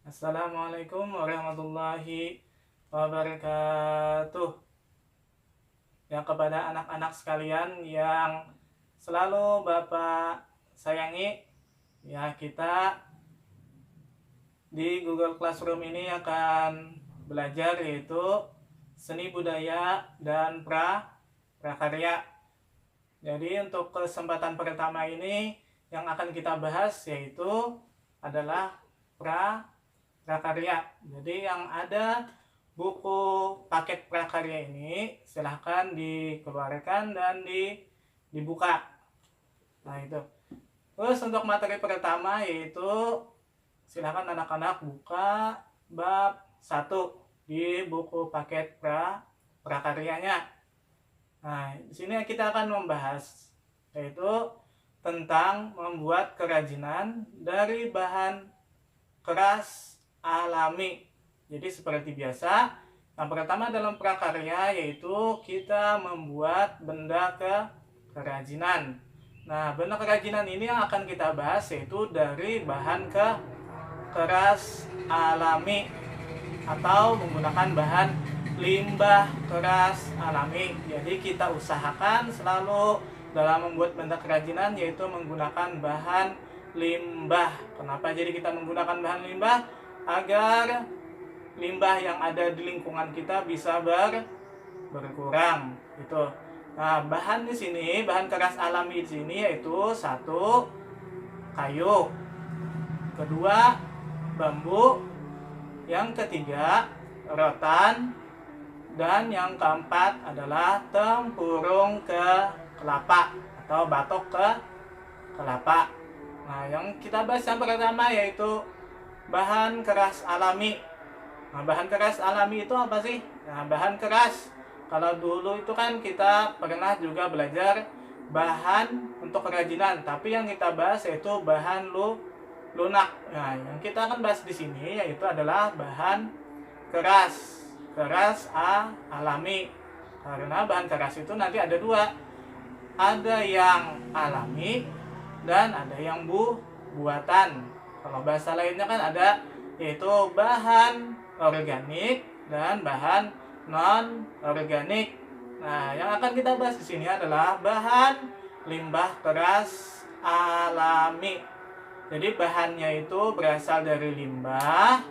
Assalamualaikum warahmatullahi wabarakatuh. Ya, kepada anak-anak sekalian yang selalu Bapak sayangi, ya kita di Google Classroom ini akan belajar yaitu seni budaya dan prakarya. Jadi untuk kesempatan pertama ini yang akan kita bahas yaitu adalah prakarya. Jadi yang ada buku paket prakarya ini silahkan dikeluarkan dan dibuka. Nah itu. Terus untuk materi pertama yaitu silahkan anak-anak buka bab 1 di buku paket prakaryanya. Nah, di sini kita akan membahas yaitu tentang membuat kerajinan dari bahan keras alami. Jadi seperti biasa, yang pertama dalam prakarya yaitu kita membuat benda kerajinan. Nah, benda kerajinan ini yang akan kita bahas yaitu dari bahan keras alami atau menggunakan bahan limbah keras alami. Jadi kita usahakan selalu dalam membuat benda kerajinan yaitu menggunakan bahan limbah. Kenapa jadi kita menggunakan bahan limbah? Agar limbah yang ada di lingkungan kita bisa berkurang itu. Nah, bahan di sini, bahan keras alami di sini yaitu 1 kayu, kedua bambu, yang ketiga rotan, dan yang keempat adalah tempurung kelapa atau batok kelapa. Nah, yang kita bahas yang pertama yaitu bahan keras alami. Nah, bahan keras alami itu apa sih? Nah, bahan keras, kalau dulu itu kan kita pernah juga belajar bahan untuk kerajinan, tapi yang kita bahas yaitu bahan lunak. Nah, yang kita akan bahas di sini yaitu adalah bahan keras alami. Karena bahan keras itu nanti ada dua, ada yang alami dan ada yang buatan. Kalau bahasa lainnya kan ada yaitu bahan organik dan bahan non organik. Nah, yang akan kita bahas di sini adalah bahan limbah keras alami. Jadi bahannya itu berasal dari limbah,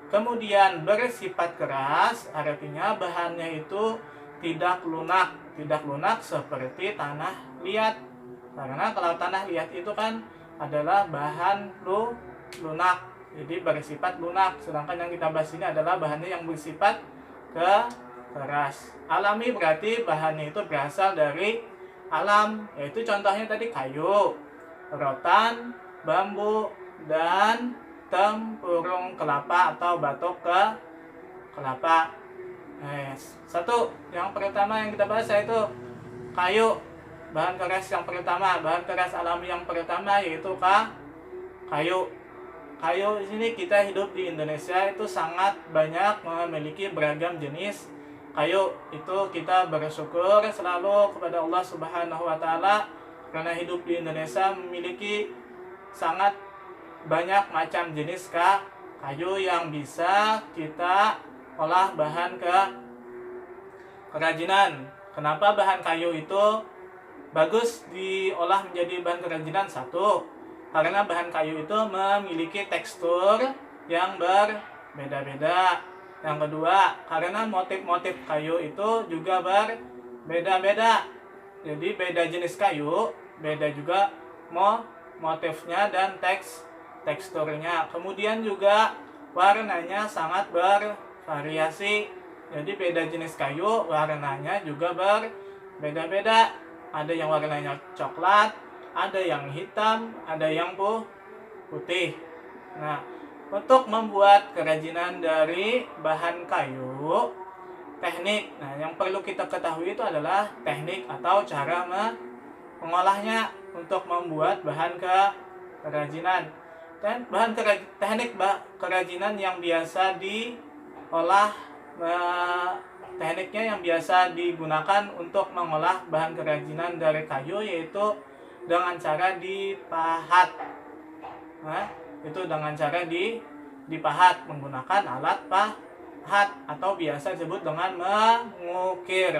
kemudian bersifat keras, artinya bahannya itu tidak lunak seperti tanah liat. Karena kalau tanah liat itu kan adalah bahan lunak, jadi bersifat lunak. Sedangkan yang kita bahas ini adalah bahannya yang bersifat keras. Alami berarti bahannya itu berasal dari alam, yaitu contohnya tadi kayu, rotan, bambu, dan tempurung kelapa atau batok kelapa. Satu, yang pertama yang kita bahas yaitu kayu. Bahan keras yang pertama, bahan keras alami yang pertama yaitu kayu. Kayu di sini kita hidup di Indonesia itu sangat banyak memiliki beragam jenis kayu. Itu kita bersyukur selalu kepada Allah Subhanahu wa taala karena hidup di Indonesia memiliki sangat banyak macam jenis kayu yang bisa kita olah bahan kerajinan. Kenapa bahan kayu itu bagus diolah menjadi bahan kerajinan? Satu, karena bahan kayu itu memiliki tekstur yang berbeda-beda. Yang kedua, karena motif-motif kayu itu juga berbeda-beda. Jadi beda jenis kayu, beda juga motifnya dan teksturnya. Kemudian juga warnanya sangat bervariasi. Jadi beda jenis kayu, warnanya juga berbeda-beda. Ada yang warnanya coklat, ada yang hitam, ada yang putih. Nah, untuk membuat kerajinan dari bahan kayu, teknik. Nah, yang perlu kita ketahui itu adalah teknik atau cara mengolahnya untuk membuat bahan kerajinan. Dan teknik kerajinan yang biasa diolah, tekniknya yang biasa digunakan untuk mengolah bahan kerajinan dari kayu yaitu dengan cara dipahat. Nah, itu dengan cara dipahat menggunakan alat pahat atau biasa disebut dengan mengukir.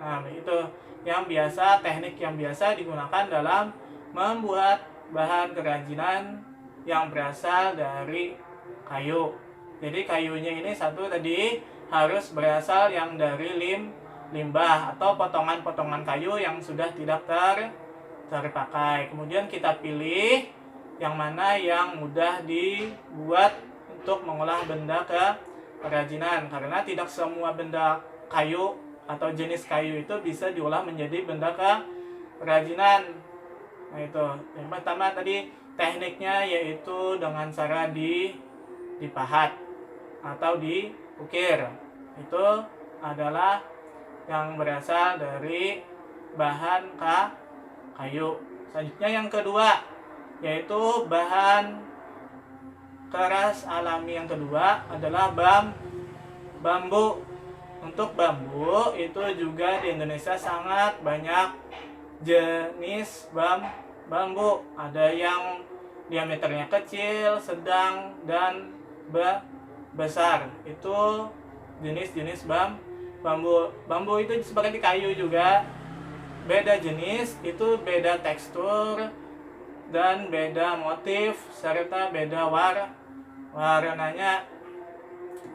Nah, itu yang biasa, teknik yang biasa digunakan dalam membuat bahan kerajinan yang berasal dari kayu. Jadi kayunya ini satu tadi harus berasal yang dari limbah atau potongan-potongan kayu yang sudah tidak terpakai. Kemudian kita pilih yang mana yang mudah dibuat untuk mengolah benda kerajinan, karena tidak semua benda kayu atau jenis kayu itu bisa diolah menjadi benda kerajinan. Nah, itu yang pertama tadi tekniknya, yaitu dengan cara dipahat atau diukir. Itu adalah yang berasal dari bahan kayu. Selanjutnya yang kedua, yaitu bahan keras alami yang kedua adalah bambu. Untuk bambu itu juga di Indonesia sangat banyak jenis bambu. Ada yang diameternya kecil, sedang, dan besar. Itu jenis-jenis bambu. Bambu itu seperti kayu juga, beda jenis, itu beda tekstur dan beda motif serta beda warnanya.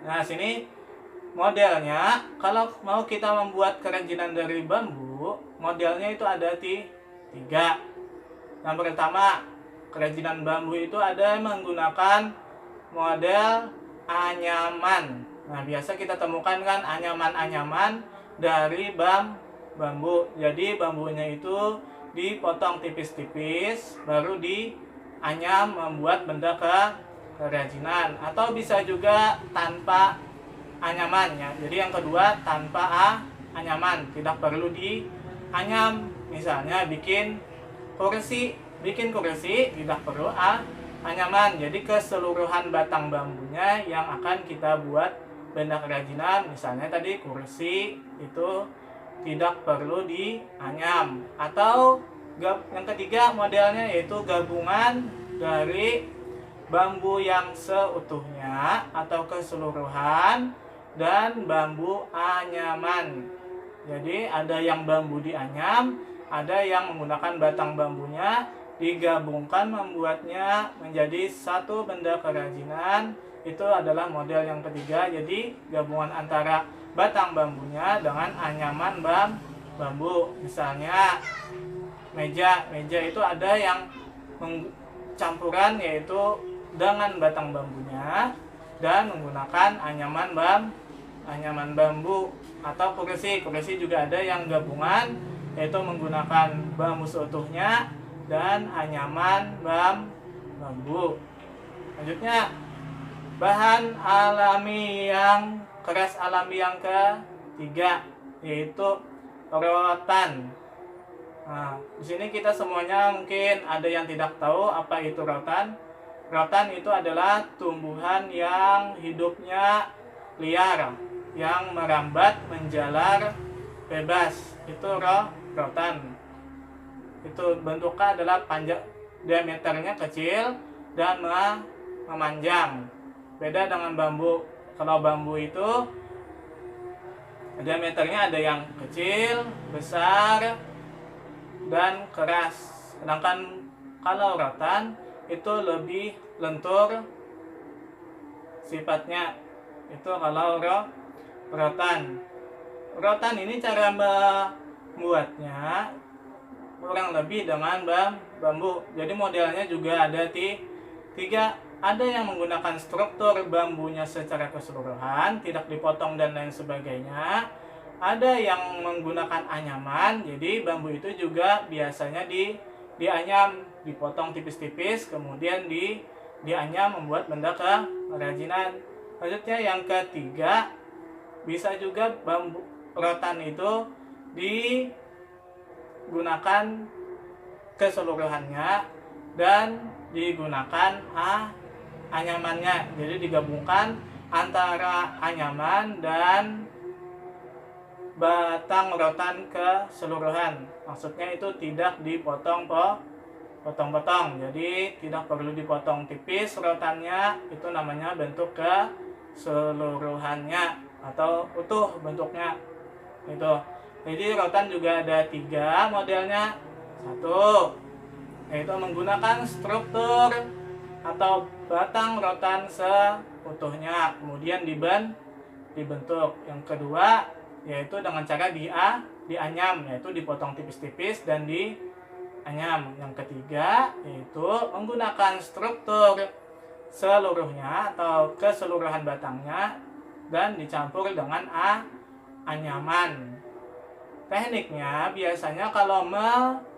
Nah, sini modelnya, kalau mau kita membuat kerajinan dari bambu, modelnya itu ada tiga. Yang pertama, kerajinan bambu itu ada menggunakan model anyaman. Nah, biasa kita temukan kan anyaman-anyaman dari bambu. Jadi bambunya itu dipotong tipis-tipis, baru dianyam membuat benda kerajinan. Atau bisa juga tanpa anyaman ya. Jadi yang kedua tanpa anyaman, tidak perlu dianyam. Misalnya bikin kursi tidak perlu anyaman. Jadi keseluruhan batang bambunya yang akan kita buat benda kerajinan, misalnya tadi kursi, itu tidak perlu dianyam. Atau yang ketiga modelnya, yaitu gabungan dari bambu yang seutuhnya atau keseluruhan dan bambu anyaman. Jadi ada yang bambu dianyam, ada yang menggunakan batang bambunya digabungkan membuatnya menjadi satu benda kerajinan. Itu adalah model yang ketiga. Jadi gabungan antara batang bambunya dengan anyaman bambu. Misalnya meja itu ada yang campuran, yaitu dengan batang bambunya dan menggunakan anyaman bambu. Atau kursi juga ada yang gabungan, yaitu menggunakan bambu seutuhnya dan anyaman bambu. Selanjutnya bahan alami yang keras alami yang ketiga, yaitu rotan. Nah, di sini kita semuanya mungkin ada yang tidak tahu apa itu rotan. Rotan itu adalah tumbuhan yang hidupnya liar, yang merambat menjalar bebas. Itu rotan. Itu bentuknya adalah panjang, diameternya kecil dan memanjang. Beda dengan bambu. Kalau bambu itu diameternya ada yang kecil, besar, dan keras. Sedangkan kalau rotan itu lebih lentur sifatnya. Itu kalau rotan. Rotan ini cara membuatnya kurang lebih dengan bambu. Jadi modelnya juga ada tiga. Ada yang menggunakan struktur bambunya secara keseluruhan, tidak dipotong dan lain sebagainya. Ada yang menggunakan anyaman. Jadi bambu itu juga biasanya dianyam, dipotong tipis-tipis, kemudian dianyam membuat benda kerajinan. Selanjutnya yang ketiga, bisa juga bambu rotan itu digunakan keseluruhannya dan digunakan anyamannya. Jadi digabungkan antara anyaman dan batang rotan keseluruhan. Maksudnya itu tidak dipotong potong-potong, jadi tidak perlu dipotong tipis rotannya, itu namanya bentuk keseluruhannya atau utuh bentuknya itu. Jadi rotan juga ada 3 modelnya. Satu, yaitu menggunakan struktur atau batang rotan seutuhnya kemudian dibentuk. Yang kedua, yaitu dengan cara dianyam, yaitu dipotong tipis-tipis dan dianyam. Yang ketiga, yaitu menggunakan struktur seluruhnya atau keseluruhan batangnya dan dicampur dengan anyaman. Tekniknya biasanya kalau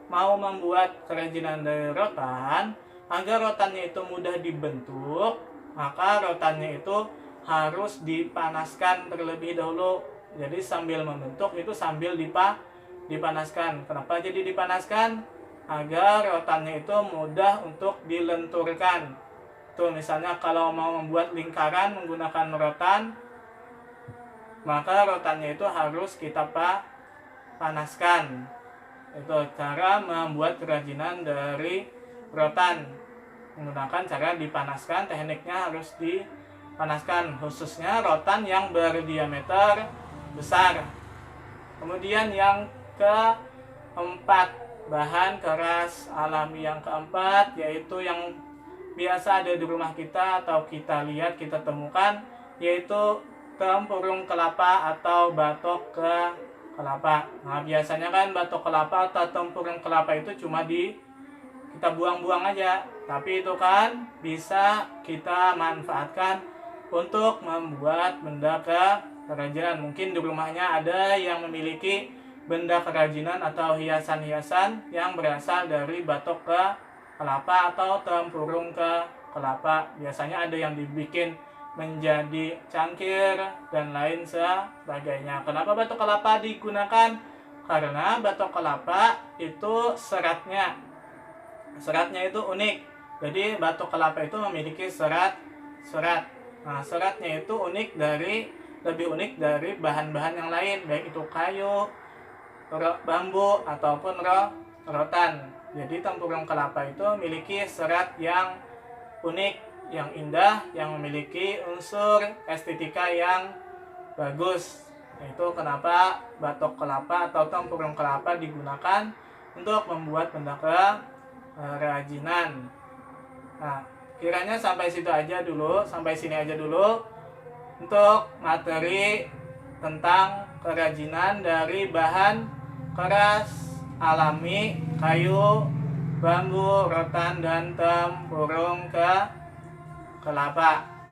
mau membuat kerajinan dari rotan, agar rotannya itu mudah dibentuk, maka rotannya itu harus dipanaskan terlebih dahulu. Jadi sambil membentuk itu sambil dipanaskan. Kenapa jadi dipanaskan? Agar rotannya itu mudah untuk dilenturkan. Tuh misalnya kalau mau membuat lingkaran menggunakan rotan, maka rotannya itu harus kita panaskan. Itu cara membuat kerajinan dari rotan, menggunakan cara dipanaskan. Tekniknya harus dipanaskan, khususnya rotan yang berdiameter besar. Kemudian yang keempat, bahan keras alami yang keempat, yaitu yang biasa ada di rumah kita atau kita lihat, kita temukan, yaitu tempurung kelapa atau batok kelapa. Nah, biasanya kan batok kelapa atau tempurung kelapa itu cuma kita buang-buang aja, tapi itu kan bisa kita manfaatkan untuk membuat benda kerajinan. Mungkin di rumahnya ada yang memiliki benda kerajinan atau hiasan-hiasan yang berasal dari batok kelapa atau tempurung kelapa. Biasanya ada yang dibikin menjadi cangkir dan lain sebagainya. Kenapa batok kelapa digunakan? Karena batok kelapa itu seratnya itu unik. Jadi batok kelapa itu memiliki serat. Nah, seratnya itu lebih unik dari bahan-bahan yang lain, baik itu kayu, bambu ataupun rotan. Jadi tempurung kelapa itu memiliki serat yang unik, yang indah, yang memiliki unsur estetika yang bagus. Itu kenapa batok kelapa atau tempurung kelapa digunakan untuk membuat benda kerajinan. Nah, kiranya sampai sini aja dulu untuk materi tentang kerajinan dari bahan keras alami, kayu, bambu, rotan, dan tempurung kelapa.